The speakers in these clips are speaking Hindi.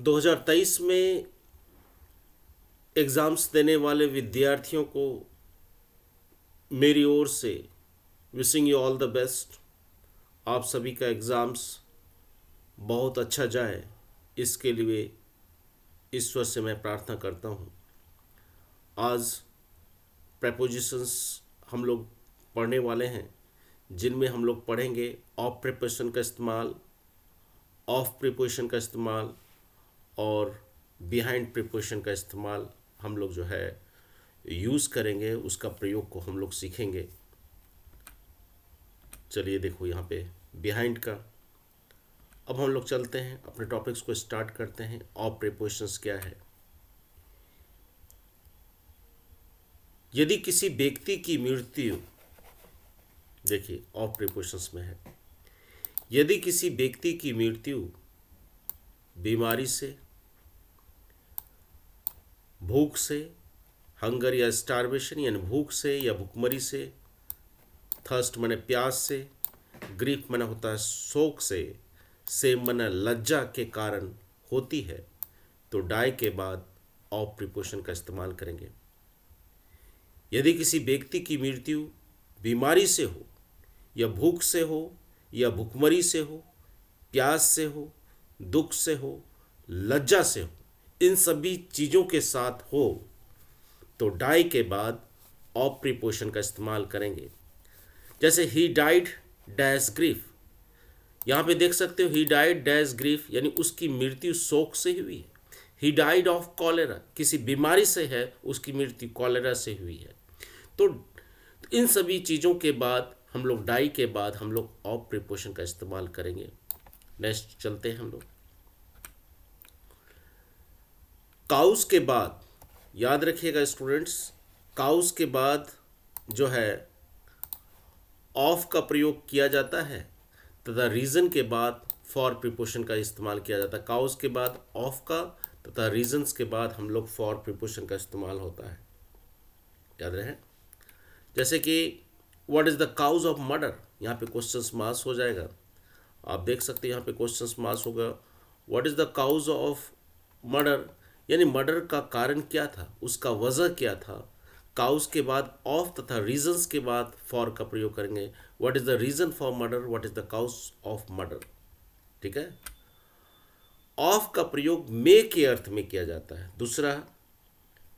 2023 में एग्ज़ाम्स देने वाले विद्यार्थियों को मेरी ओर से wishing you all the best. आप सभी का एग्ज़ाम्स बहुत अच्छा जाए, इसके लिए ईश्वर से मैं प्रार्थना करता हूँ। आज प्रेपोजिशंस हम लोग पढ़ने वाले हैं, जिनमें हम लोग पढ़ेंगे ऑफ प्रिपोजिशन का इस्तेमाल, ऑफ प्रिपोजिशन का इस्तेमाल और बिहाइंड प्रिपोजिशन का इस्तेमाल हम लोग जो है यूज़ करेंगे, उसका प्रयोग को हम लोग सीखेंगे। चलिए देखो यहाँ पे बिहाइंड का। अब हम लोग चलते हैं अपने टॉपिक्स को स्टार्ट करते हैं। ऑफ प्रिपोजिशंस क्या है? यदि किसी व्यक्ति की मृत्यु, देखिए ऑफ प्रिपोजिशंस में है, यदि किसी व्यक्ति की मृत्यु बीमारी से, भूख से, हंगर या स्टारवेशन यानी भूख से या भूखमरी से, थर्स्ट माने प्यास से, ग्रीफ माने होता है शोक से, सेम माने लज्जा के कारण होती है, तो डाई के बाद ऑफ प्रिपोजिशन का इस्तेमाल करेंगे। यदि किसी व्यक्ति की मृत्यु बीमारी से हो या भूख से हो या भूखमरी से हो, प्यास से हो, दुख से हो, लज्जा से हो, इन सभी चीज़ों के साथ हो, तो डाई के बाद ऑफ प्रिपोजिशन का इस्तेमाल करेंगे। जैसे ही डाइड डैश ग्रीफ, यहाँ पे देख सकते हो ही डाइड डैश ग्रीफ यानी उसकी मृत्यु शोक से हुई है। ही डाइड ऑफ कॉलेरा, किसी बीमारी से है, उसकी मृत्यु कॉलेरा से हुई है। तो इन सभी चीज़ों के बाद हम लोग डाई के बाद हम लोग ऑफ प्रिपोजिशन का इस्तेमाल करेंगे। नेक्स्ट चलते हैं हम लोग काउस के बाद। याद रखिएगा स्टूडेंट्स, काउस के बाद जो है ऑफ का प्रयोग किया जाता है तथा रीज़न के बाद फॉर प्रिपोजिशन का इस्तेमाल किया जाता है। काउस के बाद ऑफ का तथा रीजन्स के बाद हम लोग फॉर प्रिपोजिशन का इस्तेमाल होता है। याद रहे, जैसे कि what is the cause of murder, यहाँ पे क्वेश्चन मार्क्स हो जाएगा। आप देख सकते हैं यहाँ पे क्वेश्चन मार्क्स होगा। What is the cause of murder यानी मर्डर का कारण क्या था, उसका वजह क्या था। काउज के बाद ऑफ तथा रीजन्स के बाद फॉर का प्रयोग करेंगे। What is the reason for murder, what is the cause of murder. ठीक है। ऑफ का प्रयोग मे के अर्थ में किया जाता है। दूसरा,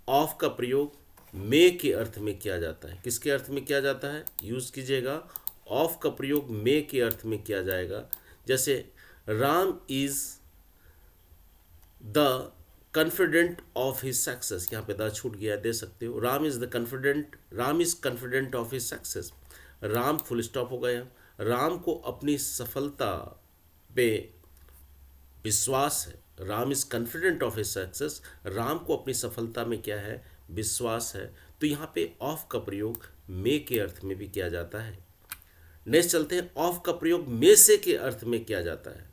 ऑफ का प्रयोग मे के अर्थ में किया जाता है। किसके अर्थ में किया जाता है? यूज़ कीजिएगा, ऑफ का प्रयोग मे के अर्थ में किया जाएगा। जैसे Ram is the confident of his success, यहाँ पे द छूट गया, दे सकते हो। Ram is confident of his success. Ram full stop हो गया। राम को अपनी सफलता पे विश्वास है। Ram is confident of his success, Ram को अपनी सफलता में क्या है? विश्वास है। तो यहाँ पे ऑफ का प्रयोग मे के अर्थ में भी किया जाता है। नेक्स्ट चलते हैं, ऑफ का प्रयोग में से के अर्थ में किया जाता है।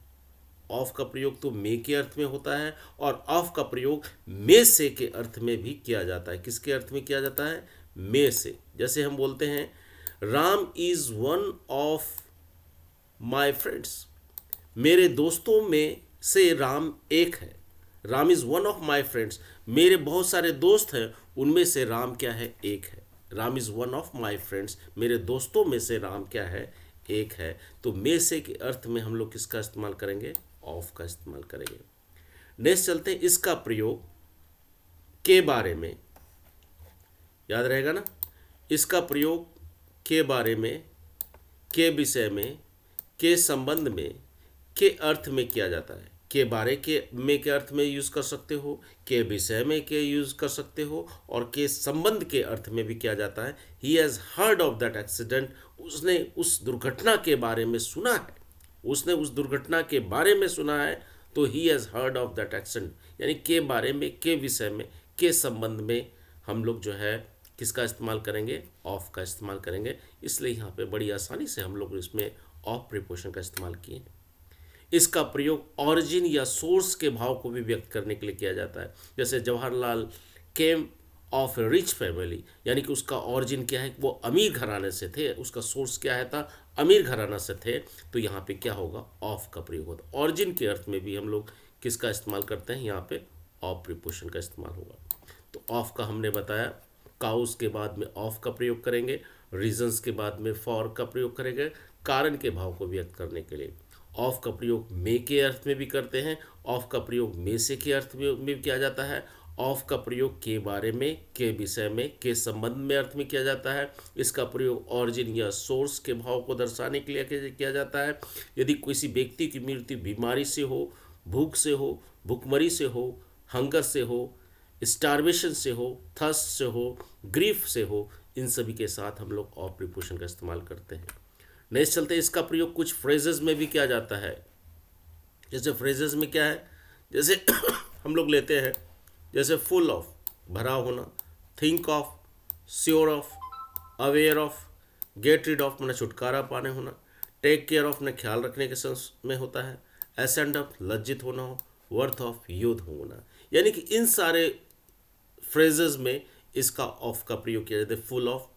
ऑफ का प्रयोग तो मे के अर्थ में होता है और ऑफ का प्रयोग में से के अर्थ में भी किया जाता है। किसके अर्थ में किया जाता है? में से। जैसे हम बोलते हैं Ram is one of my friends, मेरे दोस्तों में से राम एक है। Ram is one of my friends, मेरे बहुत सारे दोस्त हैं, उनमें से राम क्या है? एक है। Ram is one of my friends, मेरे दोस्तों में से राम क्या है? एक है। तो में से के अर्थ में हम लोग किसका इस्तेमाल करेंगे? ऑफ का इस्तेमाल करेंगे। नेक्स्ट चलते हैं, इसका प्रयोग के बारे में। याद रहेगा ना, इसका प्रयोग के बारे में, के विषय में, के संबंध में, के अर्थ में किया जाता है। के बारे के में के अर्थ में यूज़ कर सकते हो, के विषय में के यूज़ कर सकते हो और के संबंध के अर्थ में भी किया जाता है। He has heard of that accident, उसने उस दुर्घटना के बारे में सुना है। उसने उस दुर्घटना के बारे में सुना है, तो he has heard of that accident यानी के बारे में, के विषय में, के संबंध में हम लोग जो है किसका इस्तेमाल करेंगे? ऑफ का इस्तेमाल करेंगे। इसलिए यहाँ पे बड़ी आसानी से हम लोग इसमें ऑफ प्रिपोजिशन का इस्तेमाल किए। इसका प्रयोग ऑरिजिन या सोर्स के भाव को भी व्यक्त करने के लिए किया जाता है। जैसे जवाहरलाल केम ऑफ ए रिच फैमिली, यानी कि उसका ऑरिजिन क्या है? वो अमीर घराने से थे, उसका सोर्स क्या है था? अमीर घराना से थे। तो यहाँ पे क्या होगा? ऑफ का प्रयोग होता है। ऑरिजिन के अर्थ में भी हम लोग किसका इस्तेमाल करते हैं, यहाँ पे ऑफ प्रीपोजिशन का इस्तेमाल होगा। तो ऑफ का हमने बताया, काउस के बाद में ऑफ का प्रयोग करेंगे, रीजंस के बाद में फॉर का प्रयोग करेंगे कारण के भाव को व्यक्त करने के लिए। ऑफ का प्रयोग मे के अर्थ में भी करते हैं, ऑफ का प्रयोग में से के अर्थ में भी किया जाता है, ऑफ का प्रयोग के बारे में, के विषय में, के संबंध में अर्थ में किया जाता है। इसका प्रयोग ऑरिजिन या सोर्स के भाव को दर्शाने के लिए किया जाता है। यदि किसी व्यक्ति की मृत्यु बीमारी से हो, भूख से हो, भूखमरी से हो, हंगर से हो, स्टारवेशन से हो, थर्स्ट से हो, ग्रीफ से हो, इन सभी के साथ हम लोग ऑफ प्रीपोजिशन का इस्तेमाल करते हैं। नेक्स्ट चलते हैं, इसका प्रयोग कुछ फ्रेजेस में भी किया जाता है। जैसे फ्रेजेस में क्या है, जैसे हम लोग लेते हैं, जैसे फुल ऑफ भरा होना, think of, sure of, aware of, get rid of मैंने छुटकारा पाने होना, टेक केयर ऑफ ने ख्याल रखने के सेंस में होता है, एसेंड ऑफ लज्जित होना हो, वर्थ ऑफ योद्ध होना। यानी कि इन सारे फ्रेजेस में इसका ऑफ का प्रयोग किया जाता है। Full of,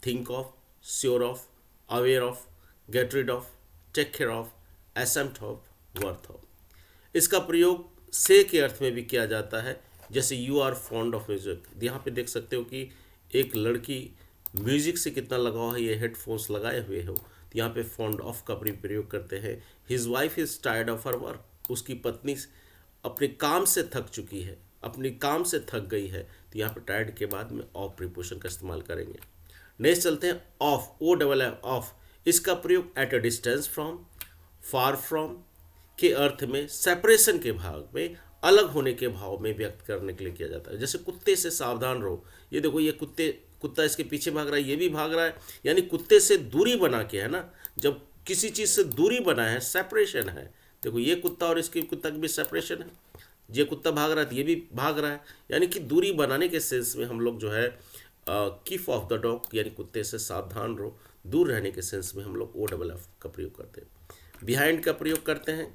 think of, sure of, aware of, get rid of, take care of, ascent of, worth of. इसका प्रयोग से के अर्थ में भी किया जाता है। जैसे you are fond of music, यहाँ पे देख सकते हो कि एक लड़की म्यूजिक से कितना लगाव है, ये हेडफोन्स लगाए हुए हो, तो यहाँ पे फॉन्ड ऑफ का प्रयोग करते हैं। His wife is tired of her work, उसकी पत्नी अपने काम से थक चुकी है, अपने काम से थक गई है, तो यहाँ पे टायर्ड के बाद में ऑफ प्रीपोजिशन का इस्तेमाल करेंगे। नेक्स्ट चलते हैं off, O double F off. इसका प्रयोग at a distance from, far from के अर्थ में, सेपरेशन के भाग में, अलग होने के भाव में व्यक्त करने के लिए किया जाता है। जैसे कुत्ते से सावधान रहो, ये देखो ये कुत्ता इसके पीछे भाग रहा है, ये भी भाग रहा है, यानी कुत्ते से दूरी बना के, है ना, जब किसी चीज़ से दूरी बना है, सेपरेशन है। देखो ये कुत्ता और इसके कुत्ता की भी सेपरेशन है, ये कुत्ता भाग रहा है तो ये भी भाग रहा है, यानी कि दूरी बनाने के सेंस में हम लोग जो है कीप ऑफ द डॉग, यानी कुत्ते से सावधान रहो, दूर रहने के सेंस में हम लोग ओ डबल एफ का प्रयोग करते हैं। बिहाइंड का प्रयोग करते हैं।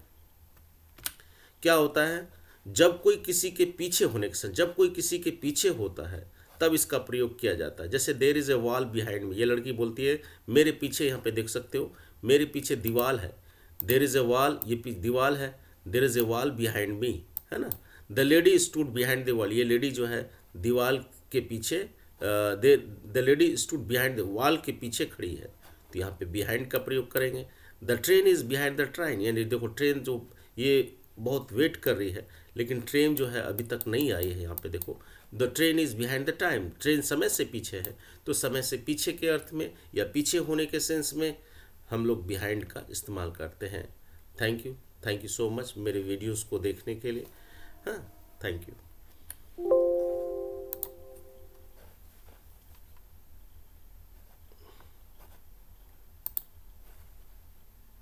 क्या होता है, जब कोई किसी के पीछे होने के सेंस, जब कोई किसी के पीछे होता है तब इसका प्रयोग किया जाता है। जैसे there is a wall behind me, ये लड़की बोलती है मेरे पीछे, यहाँ पे देख सकते हो मेरे पीछे दीवार है, देयर इज़ ए वॉल, ये दीवार है, there is a wall behind me, है ना। The lady stood behind the wall, ये लेडी जो है दीवार के पीछे, the lady stood behind the wall के पीछे खड़ी है, तो यहाँ पे बिहाइंड का प्रयोग करेंगे। The train is behind the train, यानी देखो ट्रेन जो ये बहुत वेट कर रही है, लेकिन ट्रेन जो है अभी तक नहीं आई है। यहाँ पे देखो the train is behind the time, train समय से पीछे है, तो समय से पीछे के अर्थ में या पीछे होने के सेंस में हम लोग बिहाइंड का इस्तेमाल करते हैं। थैंक यू सो मच मेरे वीडियोस को देखने के लिए। हाँ, थैंक यू।